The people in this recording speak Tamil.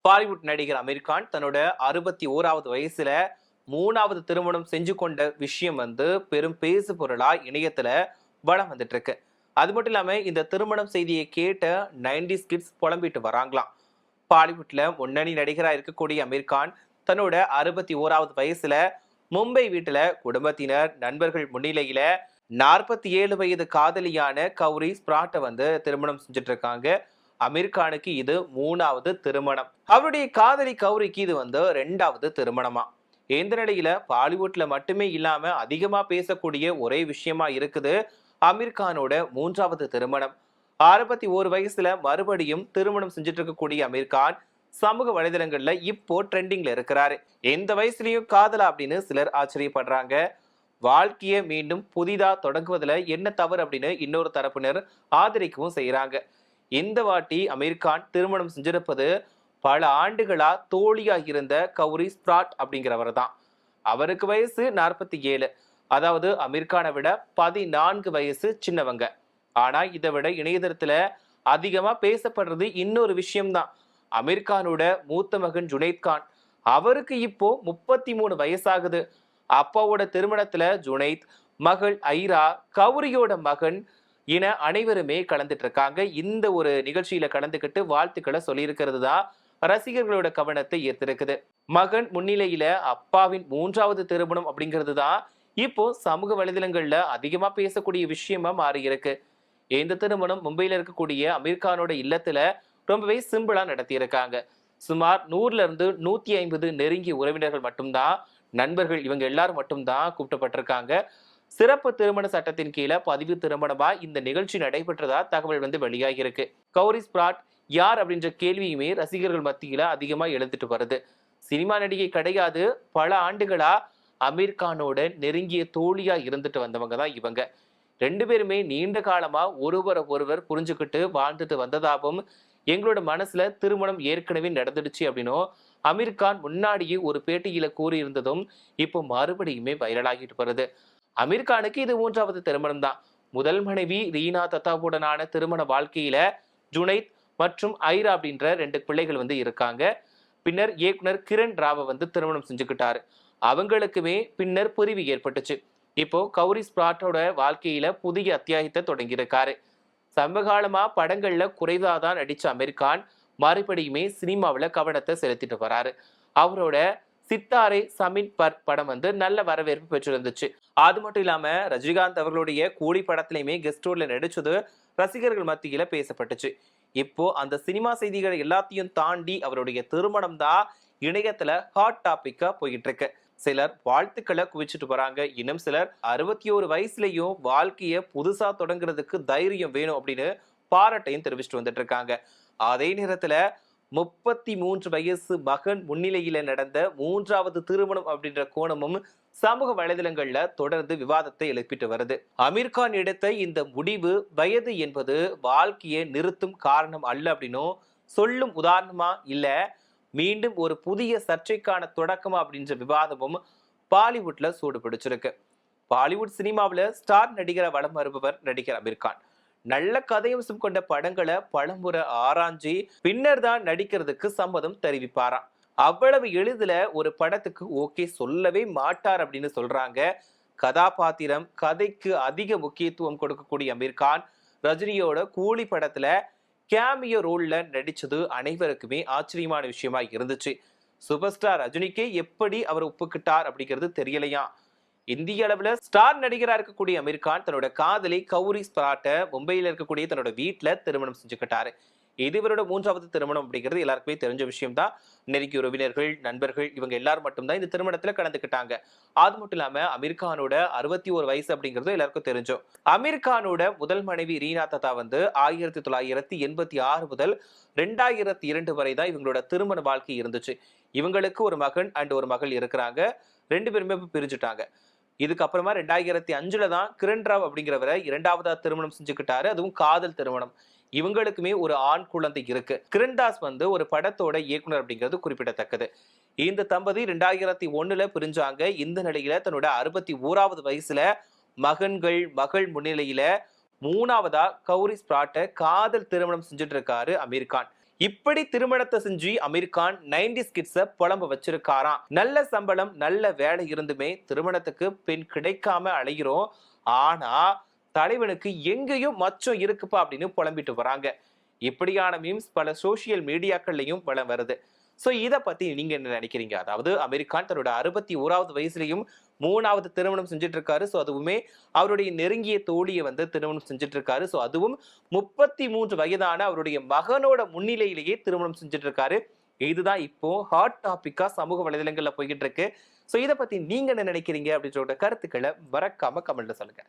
பாலிவுட் நடிகர் அமீர் கான் தன்னோட 61வது வயசுல 3வது திருமணம் செஞ்சு கொண்ட விஷயம் பெரும் பேசு பொருளா இணையத்துல வலம் வந்துட்டு இருக்கு. அது மட்டும் இல்லாம இந்த திருமணம் செய்தியை கேட்ட 90s கிட்ஸ் புலம்பிட்டு வராங்களாம். பாலிவுட்ல முன்னணி நடிகரா இருக்கக்கூடிய அமீர் கான் தன்னோட 61வது வயசுல மும்பை வீட்டுல குடும்பத்தினர் நண்பர்கள் முன்னிலையில 47 வயது காதலியான கௌரி ஸ்பிராட்டை திருமணம் செஞ்சுட்டு இருக்காங்க. அமீர் கானுக்கு இது 3வது திருமணம். அவருடைய காதலி கௌரிக்கு இது 2வது திருமணமா. இந்த நிலையில பாலிவுட்ல மட்டுமே இல்லாம அதிகமா பேசக்கூடிய ஒரே விஷயமா இருக்குது அமீர் கானோட 3வது திருமணம். 61 வயசுல மறுபடியும் திருமணம் செஞ்சுட்டு இருக்கக்கூடிய அமீர் கான் சமூக வலைதளங்கள்ல இப்போ ட்ரெண்டிங்ல இருக்கிறாரு. எந்த வயசுலயும் காதலா அப்படின்னு சிலர் ஆச்சரியப்படுறாங்க. வாழ்க்கையை மீண்டும் புதிதா தொடங்குவதுல என்ன தவறு அப்படின்னு இன்னொரு தரப்பினர் ஆதரிக்கவும் செய்யறாங்க. இந்த வாட்டி அமீர் கான் திருமணம் செஞ்சிருப்பது பல ஆண்டுகளா தோழியா இருந்த கௌரி ஸ்பிராட் அப்படிங்கிறவர் தான். அவருக்கு வயசு 47. அதாவது அமீர் கானை விட 14 வயசு சின்னவங்க. ஆனா இதை விட இணையதளத்துல அதிகமா பேசப்படுறது இன்னொரு விஷயம்தான். அமீர் கானோட மூத்த மகன் ஜுனைத் கான், அவருக்கு இப்போ 33 வயசாகுது. அப்பாவோட திருமணத்துல ஜுனைத், மகள் ஐரா, கௌரியோட மகன் என அனைவருமே கலந்துட்டு இருக்காங்க. இந்த ஒரு நிகழ்ச்சியில கலந்துக்கிட்டு வாழ்த்துக்களை சொல்லியிருக்கிறது தான் ரசிகர்களோட கவனத்தை ஈர்த்திருக்குது. மகன் முன்னிலையில அப்பாவின் 3வது திருமணம் அப்படிங்கிறது தான் இப்போ சமூக வலைதளங்கள்ல அதிகமா பேசக்கூடிய விஷயமா மாறி இருக்கு. இந்த திருமணம் மும்பையில இருக்கக்கூடிய அமீர் கானோட இல்லத்துல ரொம்பவே சிம்பிளா நடத்தி இருக்காங்க. சுமார் 100ல இருந்து 150 நெருங்கிய உறவினர்கள் மட்டும்தான், நண்பர்கள் இவங்க எல்லாரும் மட்டும்தான் கூப்பிட்டப்பட்டிருக்காங்க. சிறப்பு திருமண சட்டத்தின் கீழே பதிவு திருமணமா இந்த நிகழ்ச்சி நடைபெற்றதா தகவல் வெளியாகி இருக்கு. கௌரி ஸ்பிராட் யார் அப்படின்ற கேள்வியுமே ரசிகர்கள் மத்தியில அதிகமா எழுந்துட்டு வருது. சினிமா நடிகை கிடையாது, பல ஆண்டுகளா அமீர் கானோட நெருங்கிய தோழியா இருந்துட்டு வந்தவங்க தான் இவங்க. 2 பேருமே நீண்ட காலமா ஒருவரை ஒருவர் புரிஞ்சுக்கிட்டு வாழ்ந்துட்டு வந்ததாகவும், எங்களோட மனசுல திருமணம் ஏற்கனவே நடந்துடுச்சு அப்படின்னும் அமீர் கான் முன்னாடியே ஒரு பேட்டியில கூறியிருந்ததும் இப்போ மறுபடியுமே வைரலாகிட்டு வருது. அமீர் கானுக்கு இது 3வது திருமணம் தான். முதல் மனைவி ரீனா தத்தாவுடனான திருமண வாழ்க்கையில ஜுனைத் மற்றும் ஐரா அப்படின்ற 2 பிள்ளைகள் இருக்காங்க. பின்னர் இயக்குனர் கிரண் ராவை திருமணம் செஞ்சுக்கிட்டாரு. அவங்களுக்குமே பின்னர் பிரிவு ஏற்பட்டுச்சு. இப்போ கௌரி ஸ்பிராட்டோட வாழ்க்கையில புதிய அத்தியாயத்தை தொடங்கி இருக்காரு. சமகாலமா படங்கள்ல குறைவாதான் நடிச்ச அமீர் கான் மறுபடியுமே சினிமாவில கவனத்தை செலுத்திட்டு வராரு. அவரோட சித்தாரே சமீன் பர் படம் நல்ல வரவேற்பு பெற்றிருந்துச்சு. அது மட்டும் இல்லாம ரஜினிகாந்த் அவர்களுடைய கூலி படத்திலையுமே கெஸ்ட் ரோல்ல நடிச்சது ரசிகர்கள் மத்தியில பேசப்பட்டுச்சு. இப்போ அந்த சினிமா செய்திகளை எல்லாத்தையும் தாண்டி அவருடைய திருமணம் தான் இணையத்துல ஹாட் டாபிக்கா போயிட்டு இருக்கு. சிலர் வாழ்த்துக்களை குவிச்சிட்டு வராங்க. இன்னும் சிலர் 61 வயசுலயும் வாழ்க்கைய புதுசா தொடங்குறதுக்கு தைரியம் வேணும் அப்படின்னு பாராட்டையும் தெரிவிச்சுட்டு வந்துட்டு இருக்காங்க. அதே நேரத்துல 33 வயசு மகன் முன்னிலையில நடந்த 3வது திருமணம் அப்படின்ற கோணமும் சமூக வலைதளங்கள்ல தொடர்ந்து விவாதத்தை எழுப்பிட்டு வருது. அமீர் கான் எடுத்த இந்த முடிவு வயது என்பது வாழ்க்கையை நிறுத்தும் காரணம் அல்ல அப்படின்னும், சொல்லும் உதாரணமா இல்ல மீண்டும் ஒரு புதிய சர்ச்சைக்கான தொடக்கமா அப்படின்ற விவாதமும் பாலிவுட்ல சூடு பிடிச்சிருக்கு. பாலிவுட் சினிமாவில ஸ்டார் நடிகரை வலம் வருபவர் நடிகர் அமீர் கான். நல்ல கதையம்சம் கொண்ட படங்களை பலமுறை ஆராய்ச்சி பின்னர் தான் நடிக்கிறதுக்கு சம்மதம் தெரிவிப்பாராம். அவ்வளவு எளிதில் ஒரு படத்துக்கு ஓகே சொல்லவே மாட்டார் அப்படின்னு சொல்றாங்க. கதாபாத்திரம் கதைக்கு அதிக முக்கியத்துவம் கொடுக்கக்கூடிய அமீர் கான் ரஜினியோட கூலி படத்துல கேமியோ ரோல்ல நடிச்சது அனைவருக்குமே ஆச்சரியமான விஷயமா இருந்துச்சு. சூப்பர் ஸ்டார் ரஜினிக்கே எப்படி அவர் ஒப்புக்கிட்டார் அப்படிங்கிறது தெரியலையா. இந்திய அளவுல ஸ்டார் நடிகரா இருக்கக்கூடிய அமீர் கான் தன்னோட காதலி கௌரி ஸ்பிராட்டை மும்பையில இருக்கக்கூடிய தன்னோட வீட்டுல திருமணம் செஞ்சுக்கிட்டாரு. இது இவரோட 3வது திருமணம் அப்படிங்கிறது எல்லாருக்குமே தெரிஞ்ச விஷயம் தான். நெருங்கிய உறவினர்கள், நண்பர்கள் இவங்க எல்லாரும் மட்டும்தான் இந்த திருமணத்துல கலந்துக்கிட்டாங்க. அது மட்டும் இல்லாம அமீர் கானோட 61 வயசு அப்படிங்கிறது எல்லாருக்கும் தெரிஞ்சோம். அமீர் கானோட முதல் மனைவி ரீனா தத்தா 1986 முதல் 2002 வரை தான் இவங்களோட திருமண வாழ்க்கை இருந்துச்சு. இவங்களுக்கு ஒரு மகன் அண்ட் ஒரு மகள் இருக்கிறாங்க. 2 பேருமே பிரிஞ்சுட்டாங்க. இதுக்கப்புறமா 2005 தான் கிரண் ராவ் அப்படிங்கிறவரை 2வதா திருமணம் செஞ்சுக்கிட்டாரு. அதுவும் காதல் திருமணம். இவங்களுக்குமே ஒரு ஆண் குழந்தை இருக்கு. கிரண்தாஸ் ஒரு படத்தோட இயக்குனர் அப்படிங்கிறது குறிப்பிடத்தக்கது. இந்த தம்பதி 2001 பிரிஞ்சாங்க. இந்த நிலையில தன்னோட 61வது வயசுல மகள் முன்னிலையில 3வதா கௌரி ஸ்பிராட்டை காதல் திருமணம் செஞ்சுட்டு இருக்காரு அமீர் கான். இப்படி திருமணத்தை செஞ்சு அமீர் கான் 90s கிட்ஸ புலம்ப வச்சிருக்காராம். நல்ல சம்பளம் நல்ல வேலை இருந்துமே திருமணத்துக்கு பெண் கிடைக்காம அலைகிறோம். ஆனா தலைவனுக்கு எங்கேயும் மச்சம் இருக்குப்பா அப்படின்னு புலம்பிட்டு வராங்க. இப்படியான மீம்ஸ் பல சோசியல் மீடியாக்கள்லயும் வலம் வருது. சோ இத பத்தி நீங்க என்ன நினைக்கிறீங்க? அதாவது அமீர் கான் தன்னோட 61வது வயசுலயும் 3வது திருமணம் செஞ்சுட்டு இருக்காரு. சோ அதுவுமே அவருடைய நெருங்கிய தோழியை வந்து திருமணம் செஞ்சுட்டு இருக்காரு. சோ அதுவும் 33 வயதான அவருடைய மகனோட முன்னிலையிலேயே திருமணம் செஞ்சுட்டு இருக்காரு. இதுதான் இப்போ ஹாட் டாபிக்கா சமூக வலைதளங்கள்ல போய்கிட்டு இருக்கு. சோ இத பத்தி நீங்க என்ன நினைக்கிறீங்க அப்படின்ற கருத்துக்களை மறக்காம கமெண்ட்ல சொல்லுங்க.